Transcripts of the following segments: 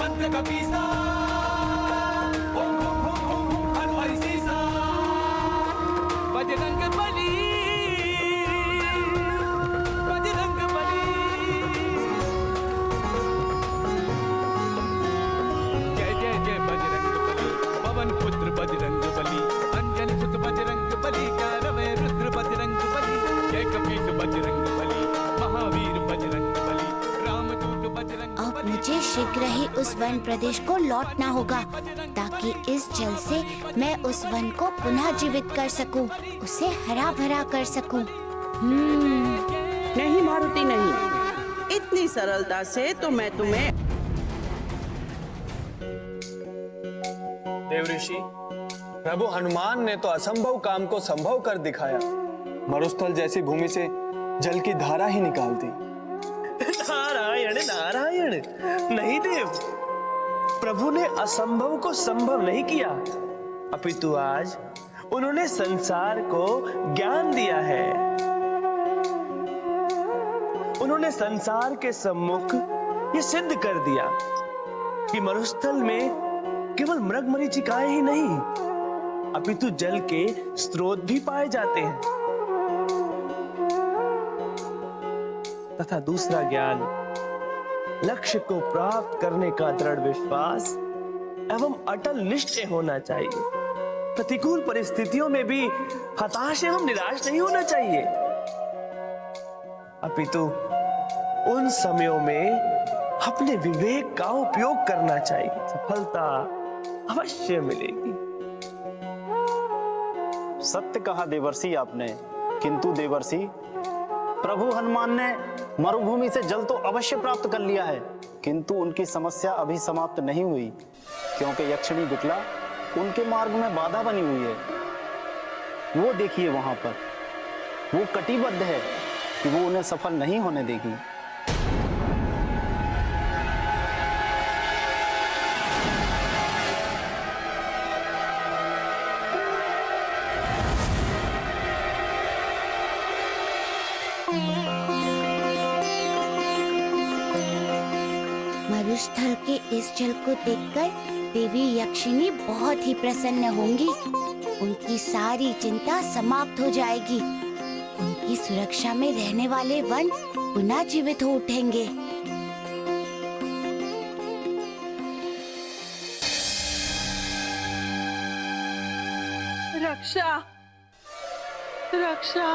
मंत्र कपीसा, ओम हुम हुम हुम हुम हलवाई सीसा, बजरंग बली, बजरंग बली। जय जय जय बजरंग बली, पवन पुत्र बजरंग बली, अंजनी सुत बजरंग बली, ग्यारहवें रुद्र बजरंग बली, जय कपीस बजरंग बली, महावीर बजरंग बली, रामदूत बजरंग बली। अब मुझे शीघ्र ही उस वन प्रदेश को लौटना होगा ताकि इस जल से मैं उस वन को पुनः जीवित कर सकूं, उसे हरा भरा कर सकूं। नहीं मारुति नहीं, इतनी सरलता से तो मैं तुम्हें। देवऋषि, प्रभु हनुमान ने तो असंभव काम को संभव कर दिखाया। मरुस्थल जैसी भूमि से जल की धारा ही निकाल दी। नारायण नारायण। नहीं देव, प्रभु ने असंभव को संभव नहीं किया, अपितु आज उन्होंने संसार को ज्ञान दिया है। उन्होंने संसार के सम्मुख ये सिद्ध कर दिया कि मरुस्थल में केवल मृग मरीचिकाएं ही नहीं, अपितु जल के स्रोत भी पाए जाते हैं। तथा दूसरा ज्ञान, लक्ष्य को प्राप्त करने का दृढ़ विश्वास एवं अटल निश्चय होना चाहिए। प्रतिकूल परिस्थितियों में भी हताश एवं निराश नहीं होना चाहिए, अपितु उन समयों में अपने विवेक का उपयोग करना चाहिए। सफलता अवश्य मिलेगी। सत्य कहा देवर्षि आपने, किंतु देवर्षि, प्रभु हनुमान ने मरुभूमि से जल तो अवश्य प्राप्त कर लिया है, किंतु उनकी समस्या अभी समाप्त नहीं हुई, क्योंकि यक्षिणी विकला उनके मार्ग में बाधा बनी हुई है। वो देखिए वहां पर, वो कटिबद्ध है कि वो उन्हें सफल नहीं होने देगी। मरुस्थल के इस जल को देखकर देवी यक्षिणी बहुत ही प्रसन्न होंगी। उनकी सारी चिंता समाप्त हो जाएगी। उनकी सुरक्षा में रहने वाले वन पुनः जीवित हो उठेंगे। रक्षा, रक्षा।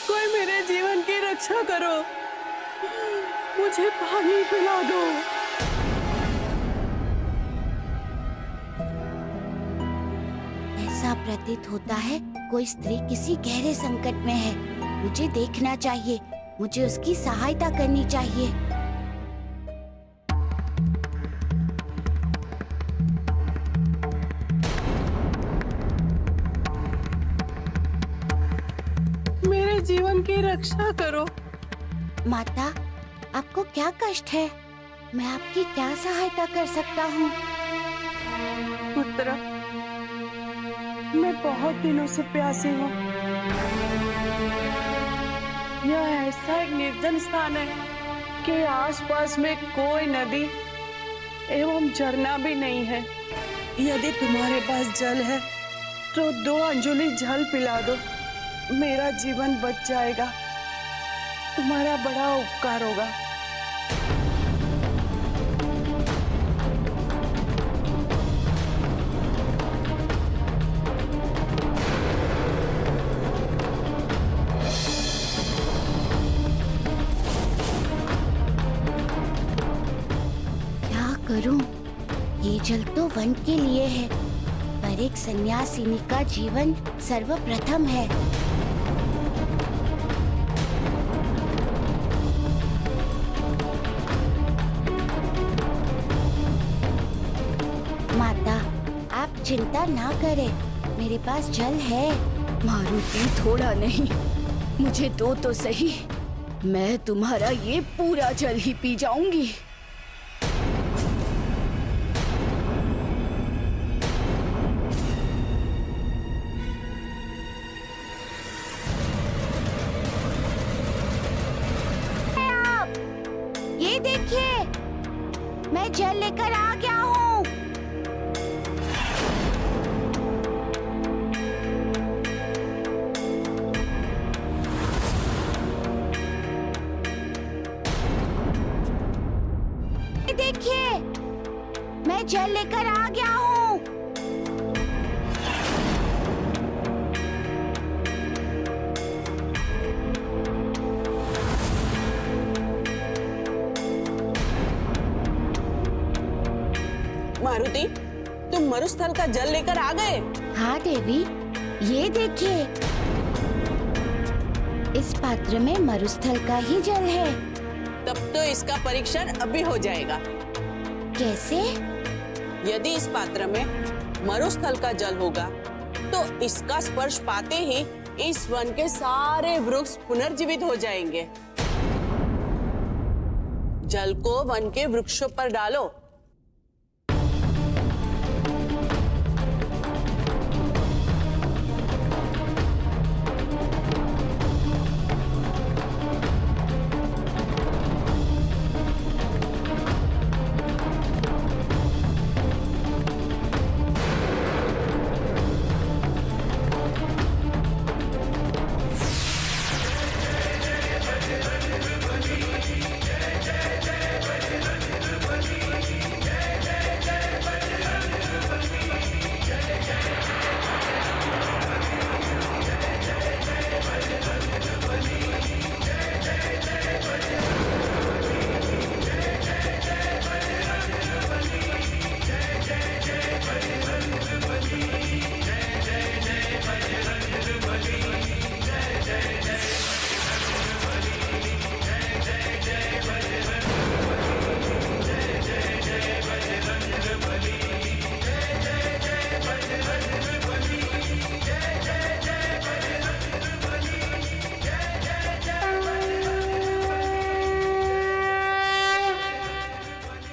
कोई मेरे जीवन की रक्षा करो, मुझे पानी पिला दो। ऐसा प्रतीत होता है कोई स्त्री किसी गहरे संकट में है। मुझे देखना चाहिए, मुझे उसकी सहायता करनी चाहिए। मेरे जीवन की रक्षा करो। माता, आपको क्या कष्ट है? मैं आपकी क्या सहायता कर सकता हूँ? पुत्र, मैं बहुत दिनों से प्यासी हूँ। यह ऐसा एक निर्जन स्थान है कि आसपास में कोई नदी एवं झरना भी नहीं है। यदि तुम्हारे पास जल है तो 2 अंजुली जल पिला दो, मेरा जीवन बच जाएगा। तुम्हारा बड़ा उपकार होगा। क्या करूं? ये जल तो वन के लिए है, पर एक सन्यासिनी का जीवन सर्वप्रथम है। माता, आप चिंता ना करें, मेरे पास जल है। मारुति, थोड़ा नहीं, मुझे दो तो सही। मैं तुम्हारा ये पूरा जल ही पी जाऊंगी। मैं जल लेकर आ गया हूँ। देखिए, मैं जल लेकर आ गया हूँ। मारुति, तुम मरुस्थल का जल लेकर आ गए? हाँ देवी, ये देखिए, इस पात्र में मरुस्थल का ही जल है। तब तो इसका परीक्षण अभी हो जाएगा। कैसे? यदि इस पात्र में मरुस्थल का जल होगा तो इसका स्पर्श पाते ही इस वन के सारे वृक्ष पुनर्जीवित हो जाएंगे। जल को वन के वृक्षों पर डालो।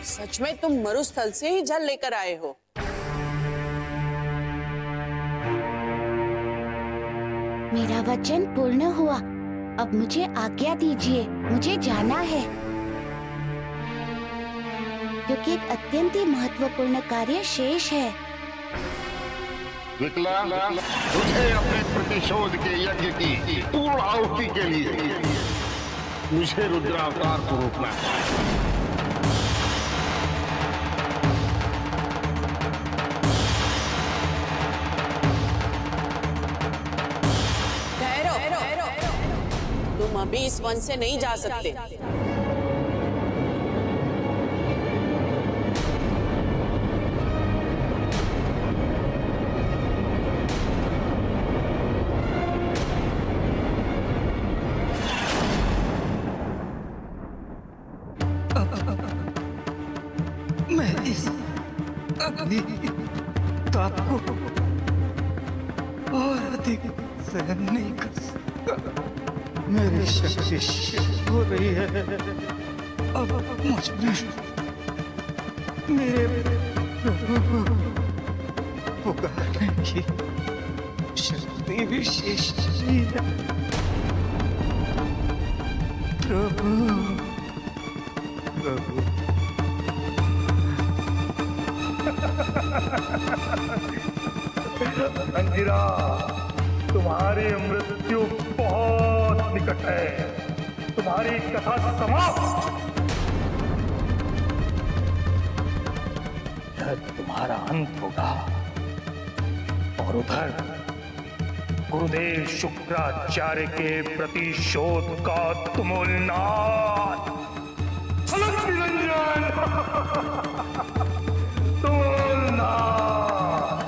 सच में तुम मरुस्थल से ही जल लेकर आए हो? मेरा वचन पूर्ण हुआ। अब मुझे आज्ञा दीजिए, मुझे जाना है, क्योंकि एक अत्यंत ही महत्वपूर्ण कार्य शेष है। विकलांग, तुझे अपने प्रतिशोध के यज्ञ की पूर्ण आहुति के लिए मुझे रुद्रावतार को रोकना है। तुम अभी इस वन से नहीं जा सकते। मैं इस अग्नि ताप को और अधिक सहन नहीं कर सकता। मेरी शक्ति क्षीण हो रही है। अब मुझ में मेरे प्रभु को पुकारने की शक्ति भी शेष नहीं है। प्रभु, प्रभु। अंगिरा, तुम्हारी मृत्यु बहुत निकट है। तुम्हारी कथा समाप्त। यह तुम्हारा अंत होगा। और उधर गुरुदेव शुक्राचार्य के प्रतिशोध का तुमुल नाद। अलग निरंजन। तुमुल नाद।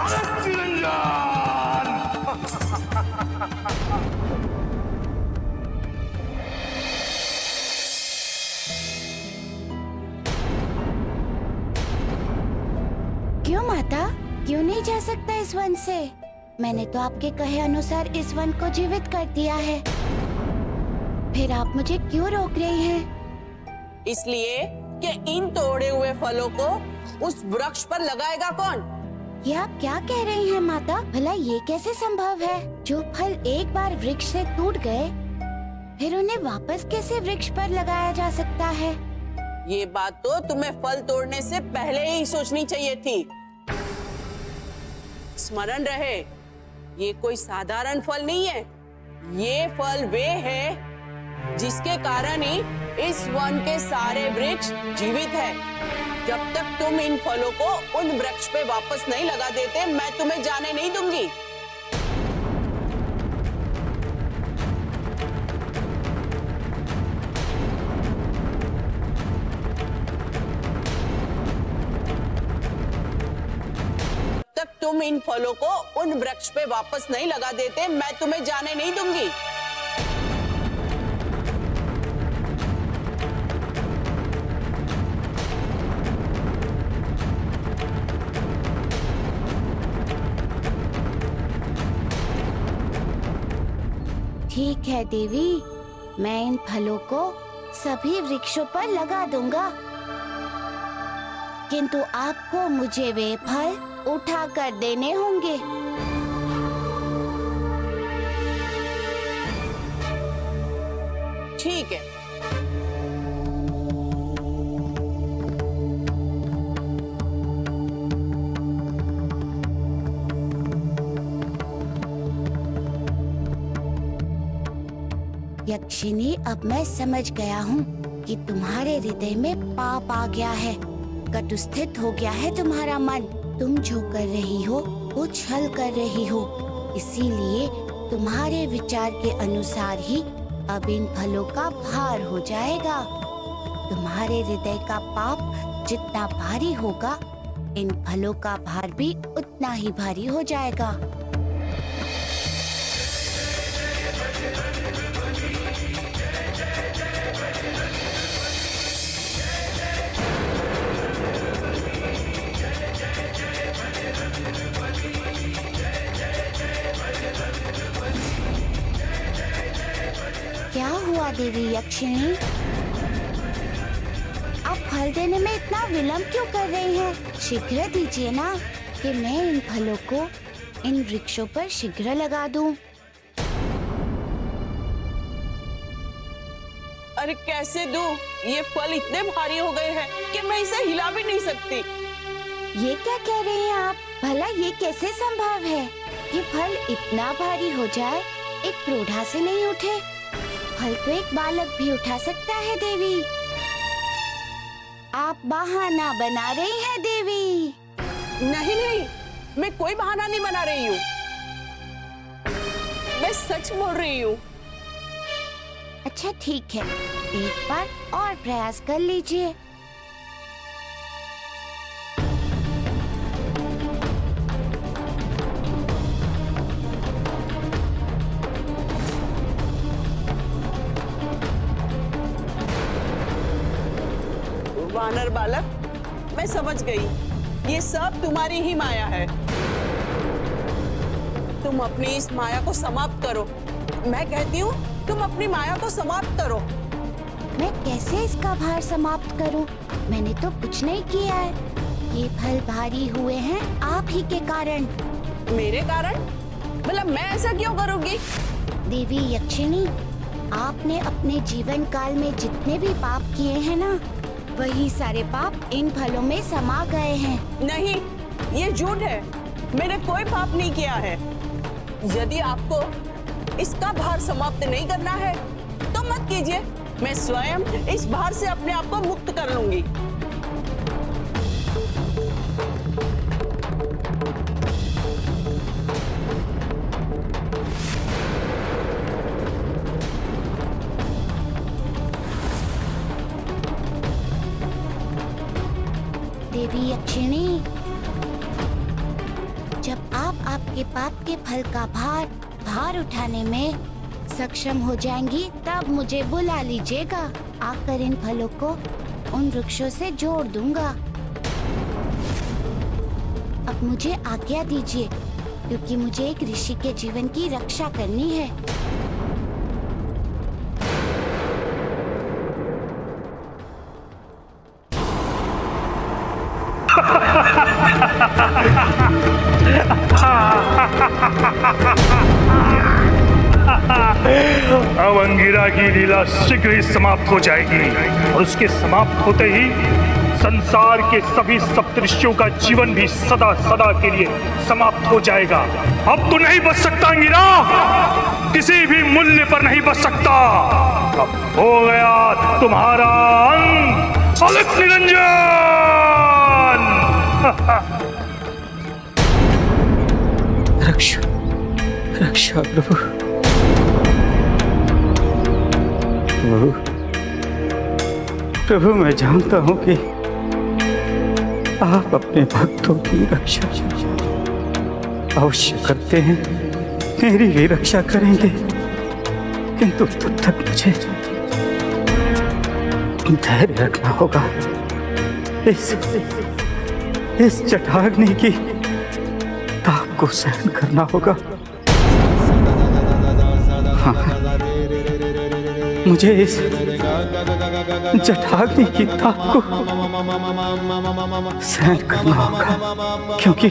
अलग निरंजन। क्यों माता, क्यों नहीं जा सकता इस वन से? मैंने तो आपके कहे अनुसार इस वन को जीवित कर दिया है। फिर आप मुझे क्यों रोक रही हैं? इसलिए कि इन तोड़े हुए फलों को उस वृक्ष पर लगाएगा कौन? ये आप क्या कह रही हैं माता? भला ये कैसे संभव है? जो फल एक बार वृक्ष से टूट गए, फिर उन्हें वापस कैसे वृक्ष पर लगाया जा सकता है? ये बात तो तुम्हें फल तोड़ने से पहले ही सोचनी चाहिए थी। स्मरण रहे, ये कोई साधारण फल नहीं है। ये फल वे है जिसके कारण ही इस वन के सारे वृक्ष जीवित है। जब तक तुम इन फलों को उन वृक्ष पे वापस नहीं लगा देते, मैं तुम्हें जाने नहीं दूंगी। तक तुम इन फलों को उन वृक्ष पे वापस नहीं लगा देते, मैं तुम्हें जाने नहीं दूंगी। ठीक है देवी, मैं इन फलों को सभी वृक्षों पर लगा दूंगा, किंतु आपको मुझे वे फल उठा कर देने होंगे। ठीक है। यक्षिनी, अब मैं समझ गया हूँ कि तुम्हारे हृदय में पाप आ गया है, कटुस्थित हो गया है तुम्हारा मन। तुम जो कर रही हो वो छल कर रही हो, इसीलिए तुम्हारे विचार के अनुसार ही अब इन फलों का भार हो जाएगा। तुम्हारे हृदय का पाप जितना भारी होगा, इन फलों का भार भी उतना ही भारी हो जाएगा। क्या हुआ देवी यक्षिणी? आप फल देने में इतना विलंब क्यों कर रही हैं? शीघ्र दीजिए ना, कि मैं इन फलों को इन वृक्षों पर शीघ्र लगा दूं। अरे कैसे दूं? ये फल इतने भारी हो गए हैं कि मैं इसे हिला भी नहीं सकती। ये क्या कह रही हैं आप? भला ये कैसे संभव है कि फल इतना भारी हो जाए, एक प्रौढ़ा से नहीं उठे? फल तो एक बालक भी उठा सकता है देवी। आप बहाना बना रही हैं देवी। नहीं नहीं, मैं कोई बहाना नहीं बना रही हूँ, मैं सच बोल रही हूँ। अच्छा ठीक है, एक बार और प्रयास कर लीजिए। वानर बालक, मैं समझ गई, ये सब तुम्हारी ही माया है। तुम अपनी इस माया को समाप्त करो। मैं कहती हूँ तुम अपनी माया को समाप्त करो। मैं कैसे इसका भार समाप्त करूं? मैंने तो कुछ नहीं किया है। ये फल भारी हुए हैं आप ही के कारण। मेरे कारण? मतलब मैं ऐसा क्यों करूँगी? देवी यक्षिणी, आपने अपने जीवन काल में जितने भी पाप किए हैं ना, वही सारे पाप इन फलों में समा गए हैं। नहीं, ये झूठ है। मैंने कोई पाप नहीं किया है। यदि आपको इसका भार समाप्त नहीं करना है तो मत कीजिए। मैं स्वयं इस भार से अपने आप को मुक्त कर लूंगी। देवी यक्षिणी, जब आप आपके पाप के फल का भार उठाने में सक्षम हो जाएंगी, तब मुझे बुला लीजिएगा। आकर इन फलों को उन वृक्षों से जोड़ दूंगा। अब मुझे आज्ञा दीजिए, क्योंकि मुझे एक ऋषि के जीवन की रक्षा करनी है। Ha ha ha ha ha ha ha! अब अंगिरा की लीला शीघ्र ही समाप्त हो जाएगी और उसके समाप्त होते ही संसार के सभी सप्तऋषियों का जीवन भी सदा सदा के लिए समाप्त हो जाएगा। अब तो नहीं बच सकता अंगिरा, किसी भी मूल्य पर नहीं बच सकता। अब हो गया तुम्हारा अंत, अलख निरंजन। रक्षा रक्षा प्रभु। प्रभु मैं जानता हूं कि आप अपने भक्तों की रक्षा अवश्य करते हैं, मेरी भी रक्षा करेंगे, किंतु तब तक मुझे धैर्य रखना होगा। इस जटाग्नि की ताप को सहन करना होगा। हाँ, मुझे इस जटाग्नि की ताप को सहन करना होगा, क्योंकि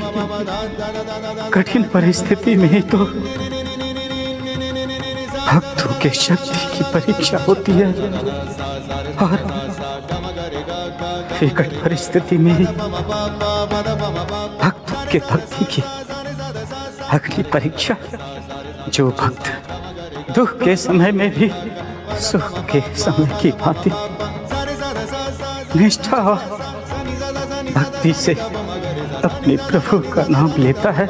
कठिन परिस्थिति में ही तो भक्तों के शक्ति की परीक्षा होती है, और विकट परिस्थिति में ही भक्तों के भक्ति की अग्नि परीक्षा। जो भक्त दुख के समय में भी सुख के समय की भांति निष्ठा और भक्ति से अपने प्रभु का नाम लेता है,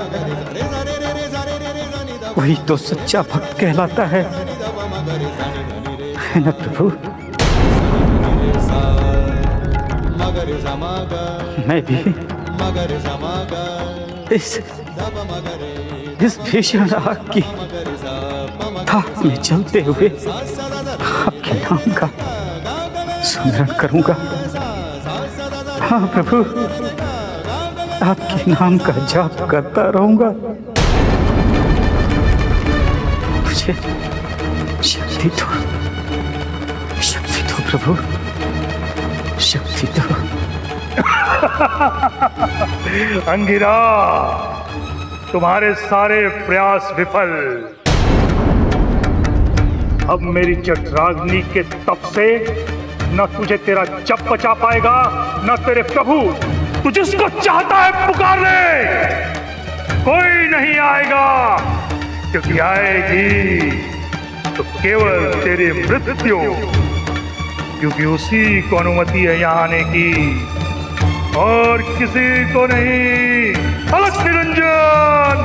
वही तो सच्चा भक्त कहलाता है ना प्रभु? मैं भी इस भीषण आग की ताप में चलते हुए आपके नाम का स्मरण करूंगा। हाँ प्रभु, आपके नाम का जाप करता रहूंगा। मुझे शक्ति दो प्रभु, शक्ति दो। अंगिरा, तुम्हारे सारे प्रयास विफल। अब मेरी जठराग्नि के तप से न तुझे तेरा जप बचा पाएगा, न तेरे प्रभु। तू जिसको चाहता है पुकार ले, कोई नहीं आएगा, क्योंकि आएगी तो केवल तेरी मृत्यु, क्योंकि उसी को अनुमति है यहाँ आने की, और किसी को नहीं। अलख निरंजन।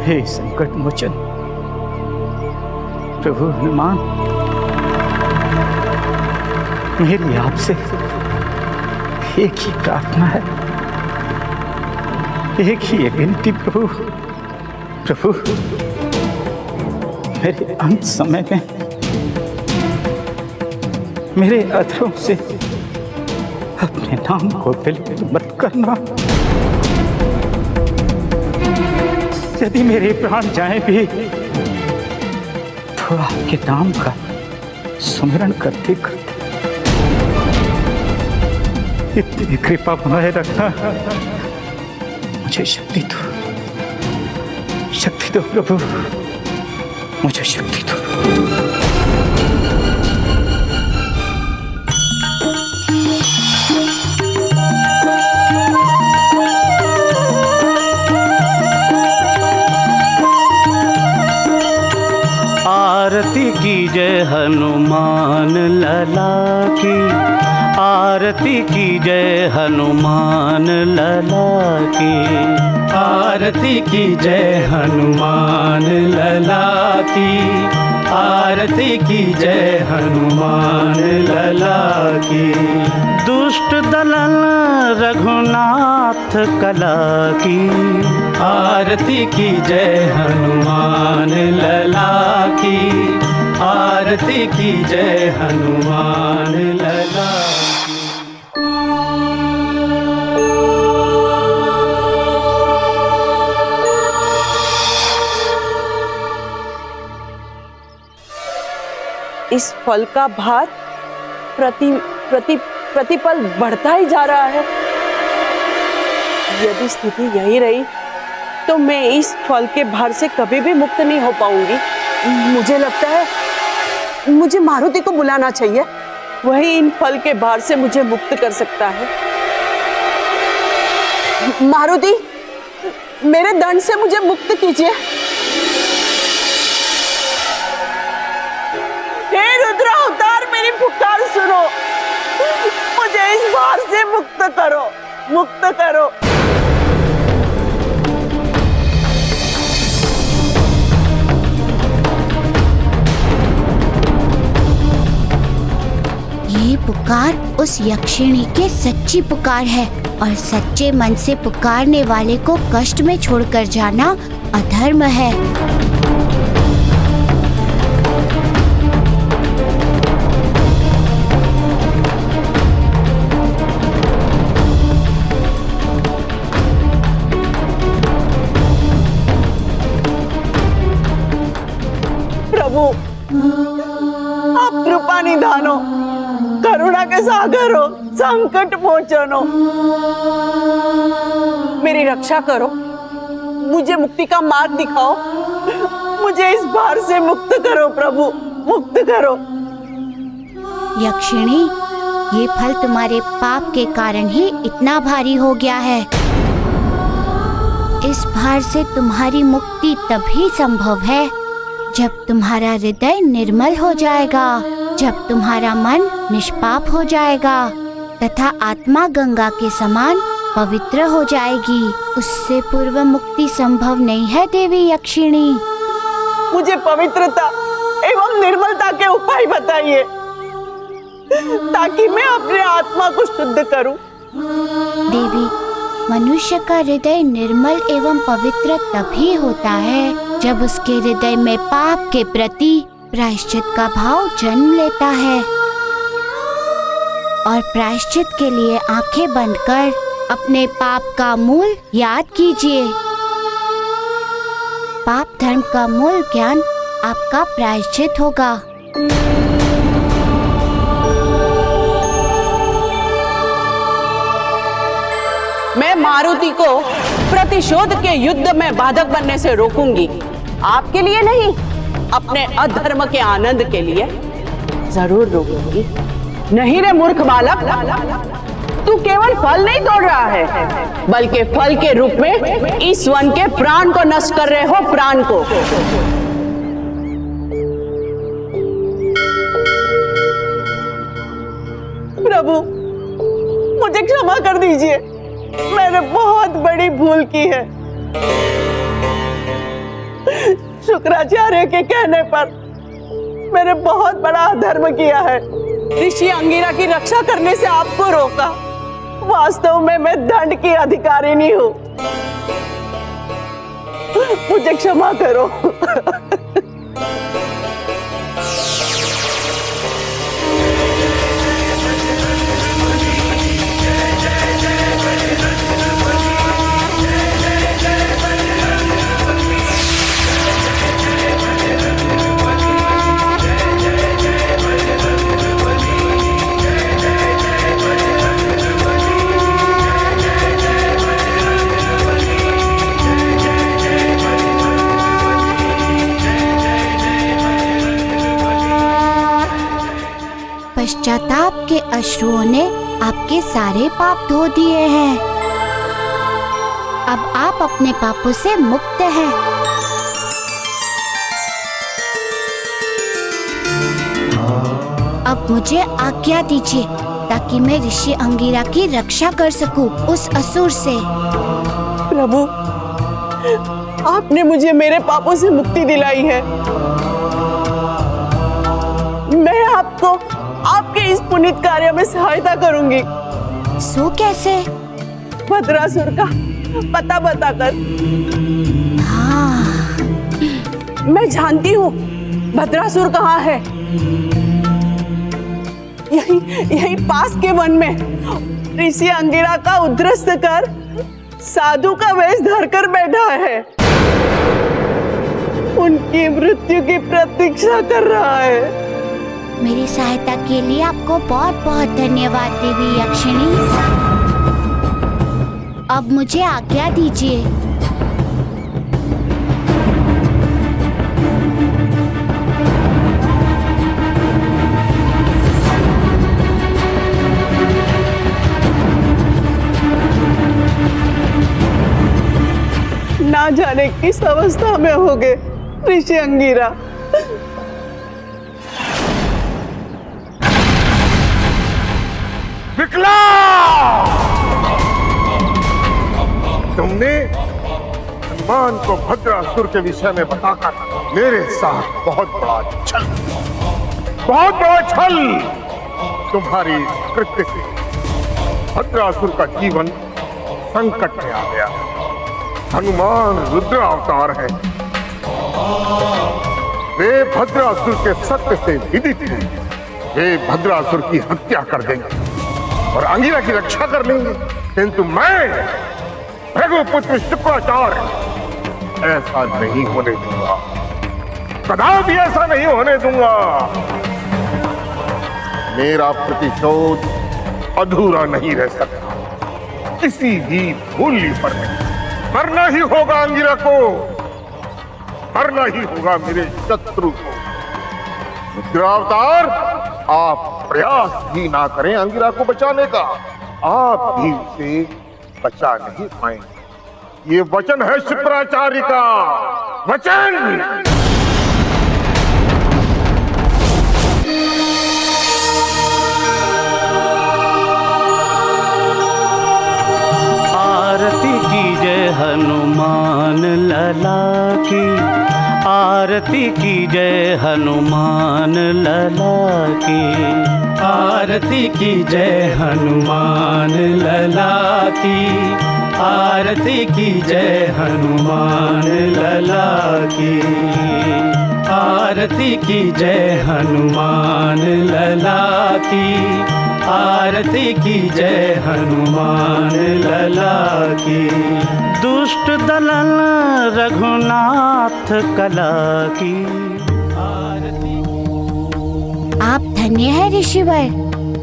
हे संकट मोचन प्रभु हनुमान, मेरी आपसे एक ही प्रार्थना है, एक ही विनती प्रभु। प्रभु, मेरे अंत समय में मेरे अधरों से अपने नाम को बिल्कुल मत करना। यदि मेरे प्राण जाए भी तो आपके नाम का सुमिरन करते करते इतनी कृपा बनाए रखना। मुझे शक्ति दो प्रभु, मुझे शक्ति दो। आरती कीजय हनुमान लला की, आरती कीजय हनुमान लला की, आरती कीजय हनुमान लला की, आरती कीजय हनुमान लला की। दुष्ट दलन रघुनाथ कला की, आरती कीजय हनुमान लला की, आरती कीजय हनुमान लला की। इस फल का भार प्रतिपल बढ़ता ही जा रहा है। यदि स्थिति यही रही तो मैं इस फल के भार से कभी भी मुक्त नहीं हो पाऊंगी। मुझे लगता है मुझे मारुति को बुलाना चाहिए, वही इन फल के भार से मुझे मुक्त कर सकता है। मारुति, मेरे दंड से मुझे मुक्त कीजिए। हे रुद्र अवतार, मेरी पुकार सुनो, मुझे इस भार से मुक्त करो, मुक्त करो। ये पुकार उस यक्षिणी के सच्ची पुकार है, और सच्चे मन से पुकारने वाले को कष्ट में छोड़कर जाना अधर्म है। प्रभु, आप कृपा निधानो, करुणा के सागर हो, संकट मोचन हो, मेरी रक्षा करो, मुझे मुक्ति का मार्ग दिखाओ, मुझे इस भार से मुक्त करो प्रभु, मुक्त करो। यक्षिणी, ये फल तुम्हारे पाप के कारण ही इतना भारी हो गया है। इस भार से तुम्हारी मुक्ति तभी संभव है जब तुम्हारा हृदय निर्मल हो जाएगा, जब तुम्हारा मन निष्पाप हो जाएगा तथा आत्मा गंगा के समान पवित्र हो जाएगी। उससे पूर्व मुक्ति संभव नहीं है देवी यक्षिणी। मुझे पवित्रता एवं निर्मलता के उपाय बताइए ताकि मैं अपने आत्मा को शुद्ध करूं। देवी, मनुष्य का हृदय निर्मल एवं पवित्र तभी होता है जब उसके हृदय में पाप के प्रति प्रायश्चित का भाव जन्म लेता है। और प्रायश्चित के लिए आंखें बंद कर अपने पाप का मूल याद कीजिए। पाप धर्म का मूल ज्ञान आपका प्रायश्चित होगा। मैं मारुति को प्रतिशोध के युद्ध में बाधक बनने से रोकूंगी, आपके लिए नहीं, अपने अधर्म के आनंद के लिए जरूर रोकूंगी। नहीं रे मूर्ख बालक, तू केवल फल नहीं तोड़ रहा है, बल्कि फल के रूप में इस वन के प्राण को नष्ट कर रहे हो, प्राण को। प्रभु, मुझे क्षमा कर दीजिए, मैंने बहुत बड़ी भूल की है। शुक्राचार्य के कहने पर मैंने बहुत बड़ा अधर्म किया है। ऋषि अंगिरा की रक्षा करने से आपको रोका। वास्तव में मैं दंड की अधिकारिणी हूँ, मुझे क्षमा करो। पश्चाताप के अश्रुओं ने आपके सारे पाप धो दिए हैं। अब आप अपने पापों से मुक्त हैं। अब मुझे आज्ञा दीजिए ताकि मैं ऋषि अंगिरा की रक्षा कर सकूं उस असुर से। प्रभु, आपने मुझे मेरे पापों से मुक्ति दिलाई है। मैं आपको आपके इस पुनीत कार्य में सहायता करूंगी। सो कैसे? भद्रासुर का पता बताकर। हाँ, मैं जानती हूँ भद्रासुर कहाँ है। यही पास के वन में ऋषि अंगिरा का उद्ध्वस्त कर साधु का वेश धरकर बैठा है, उनकी मृत्यु की प्रतीक्षा कर रहा है। मेरी सहायता के लिए आपको बहुत बहुत धन्यवाद देवी यक्षिणी। अब मुझे आज्ञा दीजिए। ना जाने किस अवस्था में हो गए ऋषि अंगिरा। विकला, तुमने हनुमान को भद्रासुर के विषय में बताकर मेरे साथ बहुत बड़ा छल, बहुत बड़ा छल। तुम्हारी कृत्य से भद्रासुर का जीवन संकट में आ गया। हनुमान रुद्र अवतार है, वे भद्रासुर के सत्य से विदित हैं। वे भद्रासुर की हत्या कर देंगे और अंगिरा की रक्षा कर लेंगे, किंतु मैं भृगुपुत्र शुक्राचार्य ऐसा नहीं होने दूंगा, कदापि ऐसा नहीं होने दूंगा। मेरा प्रतिशोध अधूरा नहीं रह सकता, किसी भी मूल्य पर नहीं। मरना ही होगा अंगिरा को, मरना ही होगा मेरे शत्रु को। रुद्रावतार, आप प्रयास भी ना करें अंगिरा को बचाने का, आप भी उसे बचा नहीं पाएंगे। ये वचन है शुक्राचार्य का वचन। आरती कीजय हनुमान लला की, आरती कीजय हनुमान लला की, आरती कीजय हनुमान लला की, आरती कीजय हनुमान लला की, आरती कीजय हनुमान लला की, आरती कीजय हनुमान लला की। दुष्ट दलन रघुनाथ कला की आरती। आप धन्य है ऋषिवर,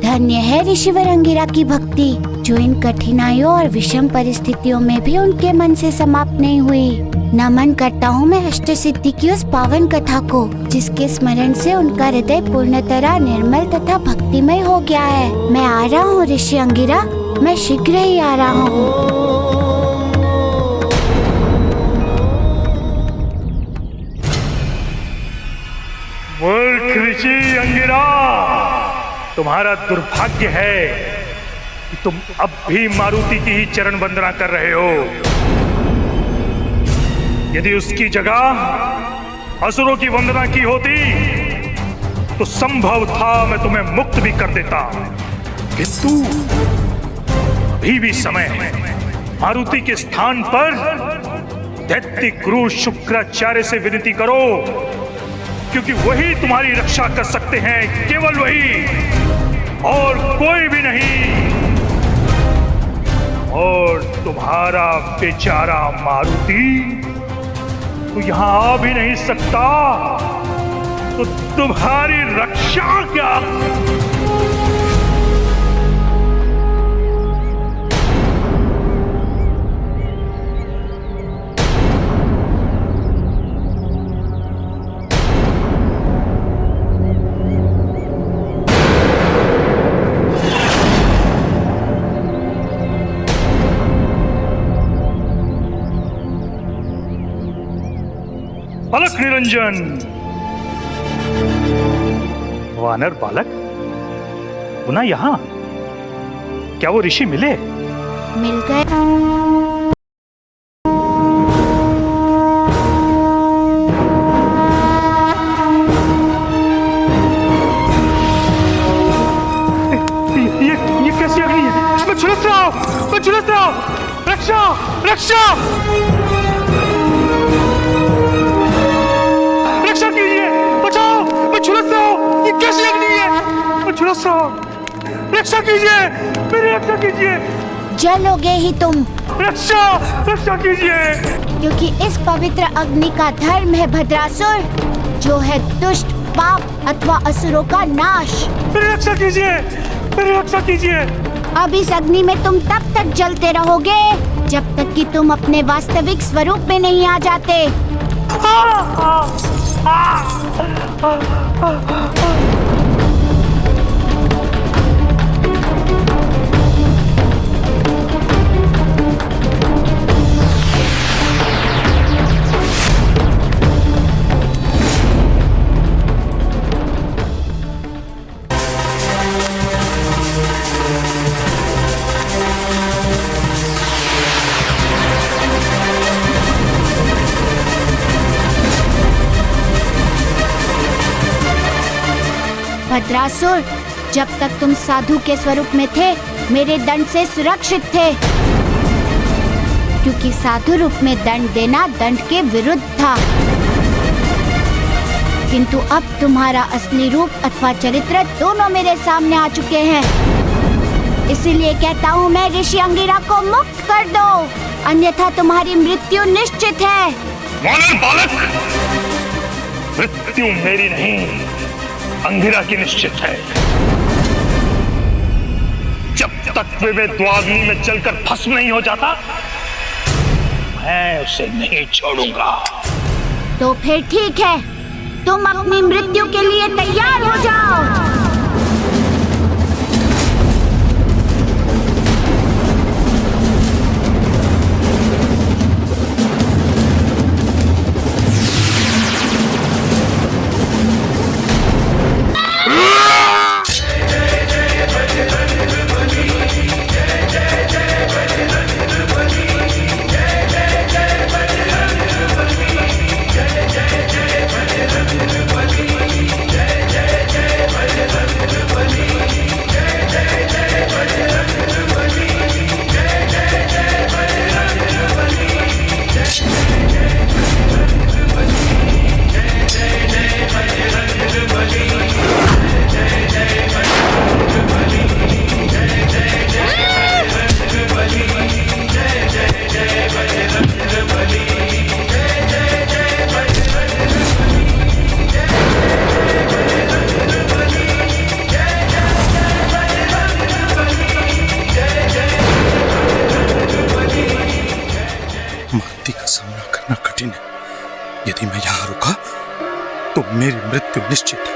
धन्य है ऋषिवर अंगिरा की भक्ति, जो इन कठिनाइयों और विषम परिस्थितियों में भी उनके मन से समाप्त नहीं हुई। नमन करता हूँ मैं अष्ट सिद्धि की उस पावन कथा को, जिसके स्मरण से उनका हृदय पूर्णतः निर्मल तथा भक्तिमय हो गया है। मैं आ रहा हूँ ऋषि अंगिरा, मैं शीघ्र ही आ रहा हूँ। मूर्ख ऋषि अंगिरा, तुम्हारा दुर्भाग्य है कि तुम अब भी मारुति की ही चरण वंदना कर रहे हो। यदि उसकी जगह असुरों की वंदना की होती तो संभव था मैं तुम्हें मुक्त भी कर देता, किंतु अभी भी समय है। मारुति के स्थान पर दैत्य गुरु शुक्राचार्य से विनती करो, क्योंकि वही तुम्हारी रक्षा कर सकते हैं, केवल वही और कोई भी नहीं। और तुम्हारा बेचारा मारुति तो यहां आ भी नहीं सकता, तो तुम्हारी रक्षा क्या? बालक निरंजन, वानर बालक, पुनः यहां? क्या वो ऋषि मिले? मिल गए। ये कैसी अग्नि है? मैं झुलस रहा हूं, मैं झुलस रहा हूं। रक्षा, रक्षा, रक्षा कीजिए, बचाओ, मैं झुलस रहा हूं। ये कैसी अग्नि है? मैं झुलस रहा हूं। रक्षा कीजिए, मेरी रक्षा कीजिए। जलोगे ही तुम। रक्षा, रक्षा कीजिए। क्योंकि इस पवित्र अग्नि का धर्म है भद्रासुर, जो है दुष्ट, पाप अथवा असुरों का नाश। मेरी रक्षा कीजिए, मेरी रक्षा कीजिए। अब इस अग्नि में तुम तब तक जलते रहोगे जब तक कि तुम अपने वास्तविक स्वरूप में नहीं आ जाते। भद्रासुर, जब तक तुम साधु के स्वरूप में थे मेरे दंड से सुरक्षित थे, क्योंकि साधु रूप में दंड देना दंड के विरुद्ध था। किंतु अब तुम्हारा असली रूप अथवा चरित्र दोनों मेरे सामने आ चुके हैं। इसीलिए कहता हूँ मैं ऋषि अंगिरा को मुक्त कर दो, अन्यथा तुम्हारी मृत्यु निश्चित है। वानर बालक, मृत्यु मेरी नहीं, अंगिरा की निश्चित है। जब तक वे द्वाग्नि में जलकर भस्म नहीं हो जाता, मैं उसे नहीं छोड़ूंगा। तो फिर ठीक है, तुम अपनी मृत्यु के लिए तैयार हो जाओ। मृत्यु का सामना करना कठिन है। यदि मैं यहाँ रुका तो मेरी मृत्यु निश्चित है।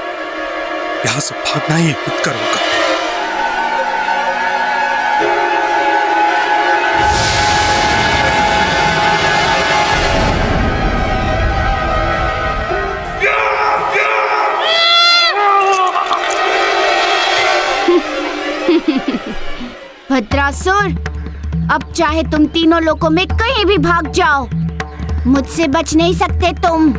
यहाँ से भागना ही हितकर होगा। भद्रासुर, अब चाहे तुम तीनों लोकों में कहीं भी भाग जाओ, मुझसे बच नहीं सकते तुम।